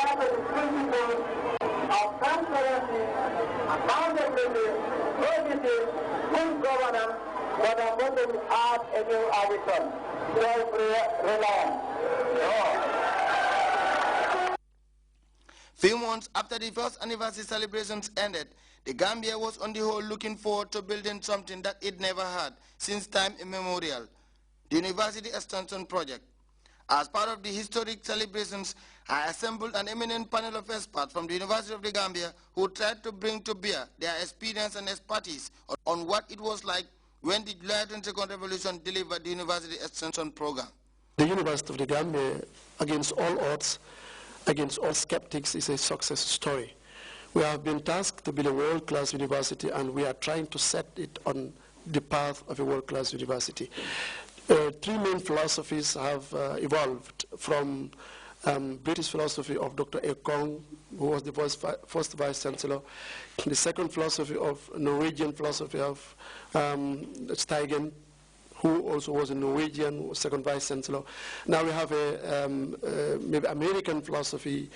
adhere to the principles of transparency, accountability, equity, good governance, but I'm going to add a new addition, self-reliance. Few months after the first anniversary celebrations ended, the Gambia was on the whole looking forward to building something that it never had since time immemorial, the University Extension Project. As part of the historic celebrations, I assembled an eminent panel of experts from the University of the Gambia who tried to bring to bear their experience and expertise on what it was like when the July 22nd Revolution delivered the University Extension Program. The University of the Gambia, against all odds, against all skeptics, is a success story. We have been tasked to build a world-class university, and we are trying to set it on the path of a world-class university. Three main philosophies have evolved from British philosophy of Dr. Ekong, who was the first Vice-Chancellor, the second philosophy of Norwegian philosophy of Steigen, who also was a Norwegian second Vice-Chancellor. Now we have a maybe American philosophy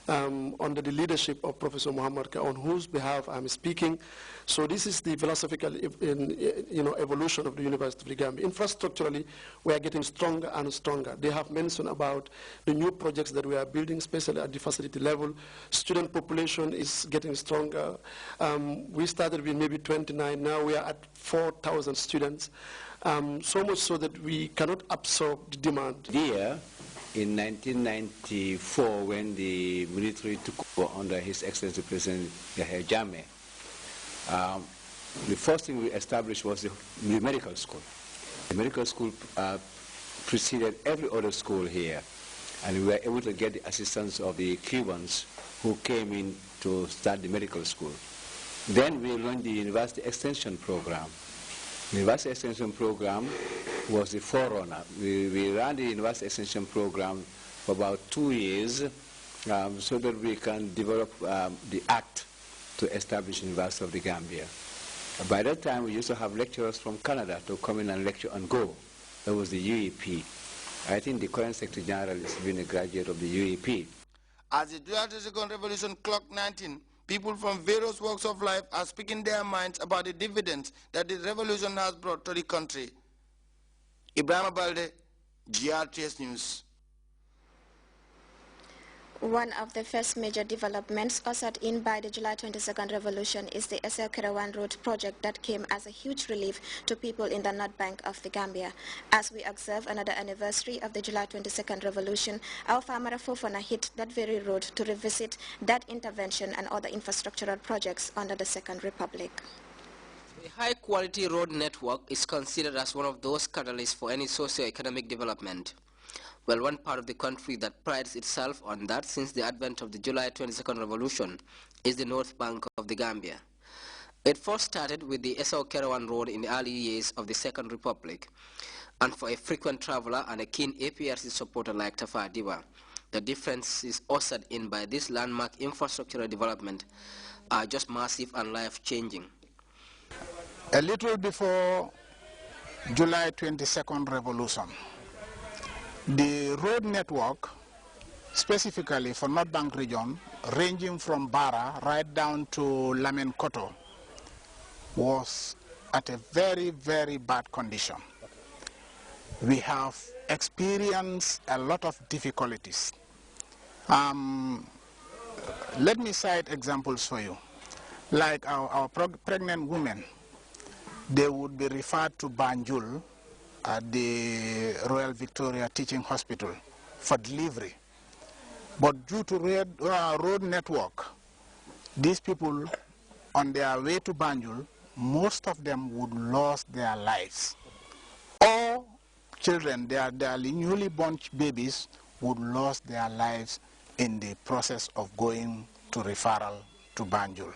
under the leadership of Professor Muhammad Ka, on whose behalf I'm speaking. So this is the philosophical evolution of the University of the Gambia. Infrastructurally, we are getting stronger and stronger. They have mentioned about the new projects that we are building, especially at the facility level. Student population is getting stronger. We started with maybe 29, now we are at 4,000 students. So much so that we cannot absorb the demand. Here, in 1994, when the military took over under His Excellency President Yahya Jammeh, the first thing we established was the medical school. The medical school preceded every other school here, and we were able to get the assistance of the Cubans who came in to start the medical school. Then we launched the University Extension Program. The University Extension Program was the forerunner. We ran the University Extension Program for about 2 years so that we can develop the act to establish the University of the Gambia. By that time, we used to have lecturers from Canada to come in and lecture and go. That was the UEP. I think the current Secretary General has been a graduate of the UEP. As the July 22nd Revolution clocked 19, people from various walks of life are speaking their minds about the dividends that the revolution has brought to the country. Ibrahim Balde, Grts News. One of the first major developments ushered in by the July 22nd Revolution is the SL Kerawan Road project that came as a huge relief to people in the North Bank of the Gambia. As we observe another anniversary of the July 22nd Revolution, our farmer Fofana hit that very road to revisit that intervention and other infrastructural projects under the Second Republic. A high-quality road network is considered as one of those catalysts for any socio-economic development. Well, one part of the country that prides itself on that since the advent of the July 22nd Revolution is the North Bank of the Gambia. It first started with the Esau Kerawan Road in the early years of the Second Republic, and for a frequent traveler and a keen APRC supporter like Tafa Diba, the differences ushered in by this landmark infrastructural development are just massive and life-changing. A little before July 22nd Revolution, the road network, specifically for North Bank region, ranging from Bara right down to Lamen Koto, was at a very, very bad condition. We have experienced a lot of difficulties. Let me cite examples for you. Like our pregnant women, they would be referred to Banjul at the Royal Victoria Teaching Hospital for delivery. But due to road network, these people on their way to Banjul, most of them would lose their lives. All children, their newly born babies, would lose their lives in the process of going to referral to Banjul.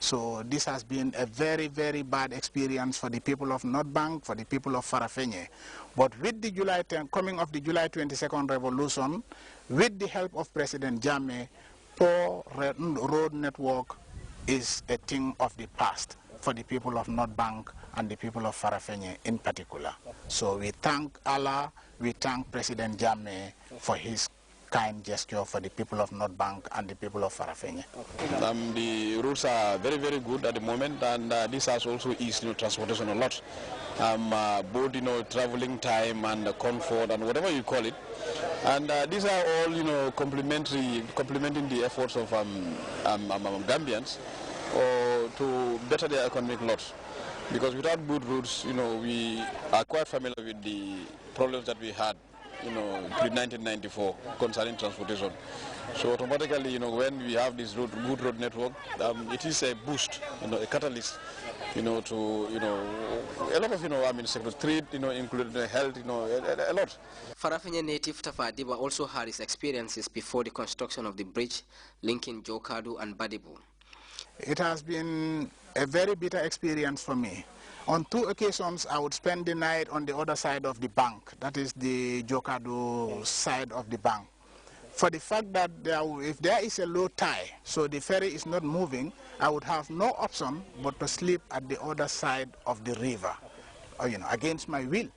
So this has been a very, very bad experience for the people of North Bank, for the people of Farafenye. But with the coming of the July 22nd Revolution, with the help of President Jammeh, poor road network is a thing of the past for the people of North Bank and the people of Farafenye in particular. So we thank Allah, we thank President Jammeh for his kind gesture for the people of North Bank and the people of Farafenni. The routes are very, very good at the moment, and this has also eased transportation a lot. Both traveling time and comfort and whatever you call it. And these are all complementing the efforts of Gambians to better their economic lot. Because without good routes, we are quite familiar with the problems that we had, pre-1994 concerning transportation. So automatically, when we have this good road network, it is a boost, a catalyst, to, a lot of, sectors, trade, including health, a lot. Farafenni native Tafadiba also had his experiences before the construction of the bridge linking Jokadu and Badibu. It has been a very bitter experience for me. On 2 occasions, I would spend the night on the other side of the bank, that is the Jokadu side of the bank. For the fact that if there is a low tide, so the ferry is not moving, I would have no option but to sleep at the other side of the river, against my will.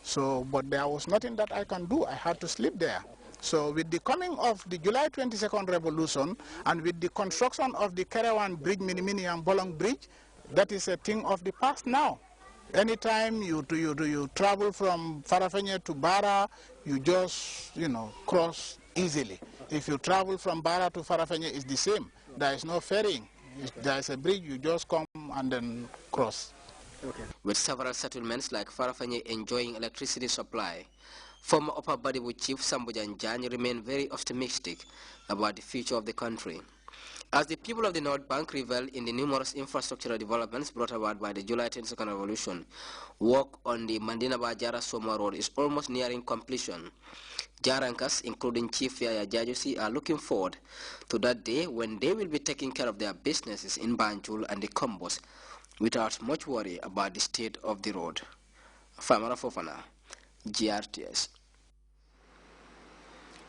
So, but there was nothing that I can do. I had to sleep there. So with the coming of the July 22nd revolution and with the construction of the Kerewan Bridge, Minimini and Bolong Bridge, that is a thing of the past now. Anytime you travel from Farafenni to Bara, you just, cross easily. If you travel from Bara to Farafenni, it's the same. There is no ferrying. There is a bridge, you just come and then cross. Okay. With several settlements like Farafenni enjoying electricity supply, former Upper Badibu Chief Sambujan Jani remained very optimistic about the future of the country. As the people of the North Bank revel in the numerous infrastructural developments brought about by the July 22nd revolution, work on the Mandinaba-Jara Soma Road is almost nearing completion. Jarankas, including Chief Yaya Jajusi, are looking forward to that day when they will be taking care of their businesses in Banjul and the Combos without much worry about the state of the road. Famara Fofana, GRTS.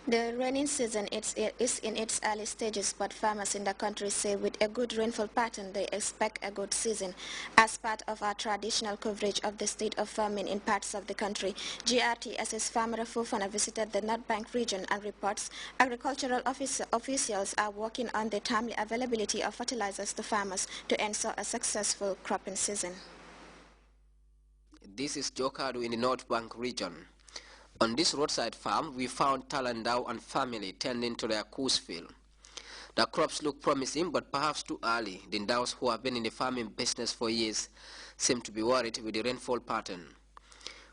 The rainy season is in its early stages, but farmers in the country say with a good rainfall pattern they expect a good season. As part of our traditional coverage of the state of farming in parts of the country, GRTS's Farmer Fofana visited the North Bank region and reports agricultural officials are working on the timely availability of fertilizers to farmers to ensure a successful cropping season. This is Jokadu in the North Bank region. On this roadside farm, we found Talandau and family tending to their coos field. The crops look promising, but perhaps too early. The Ndaus, who have been in the farming business for years, seem to be worried with the rainfall pattern.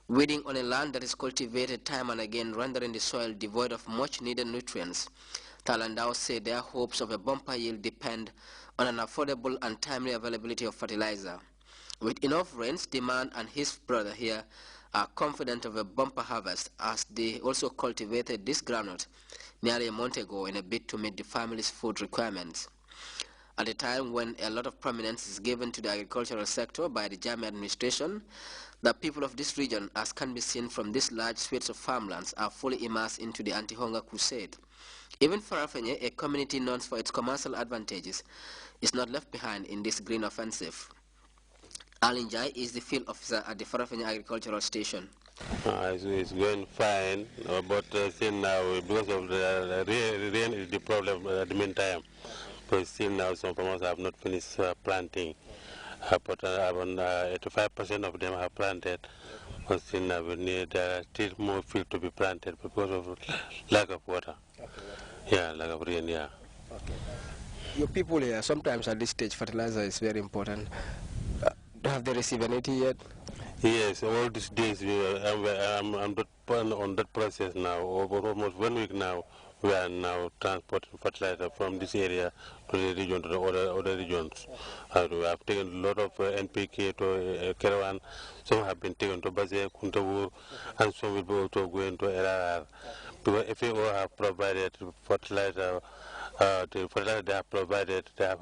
Weeding on a land that is cultivated time and again, rendering the soil devoid of much-needed nutrients, Talandau say their hopes of a bumper yield depend on an affordable and timely availability of fertilizer. With enough rains, the man and his brother here are confident of a bumper harvest, as they also cultivated this groundnut nearly a month ago in a bid to meet the family's food requirements. At a time when a lot of prominence is given to the agricultural sector by the Jami administration, the people of this region, as can be seen from these large swaths of farmlands, are fully immersed into the anti-hunger crusade. Even Farafenni, a community known for its commercial advantages, is not left behind in this green offensive. Alinjai is the field officer at the Farafenni Agricultural Station. It's going fine, but still now, because of the rain is the problem at the meantime. But still now, some farmers have not finished planting. But 85% of them have planted. But still now, we need still more field to be planted because of lack of water. Okay. Yeah, lack of rain, yeah. Okay. Your people here, sometimes at this stage, fertilizer is very important. Have they received anything yet? Yes, all these days I'm on that process now. Over almost 1 week now, we are now transporting fertilizer from this area to the region, to the other regions. We have taken a lot of NPK to Kerewan. Some have been taken to Baze, Kuntawur, and some will be also going to LRR. Because FAO have provided fertilizer, the fertilizer they have provided, they have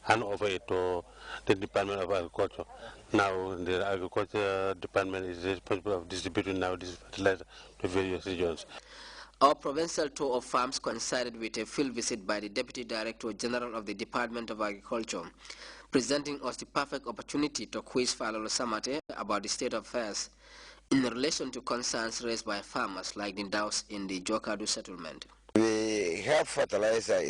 hand over it to the Department of Agriculture. Now the Agriculture Department is responsible of distributing now this fertilizer to various regions. Our provincial tour of farms coincided with a field visit by the Deputy Director General of the Department of Agriculture, presenting us the perfect opportunity to quiz Falolo Samate about the state of affairs in relation to concerns raised by farmers like the Ndaus in the Jokadu settlement. We the herb fertilizer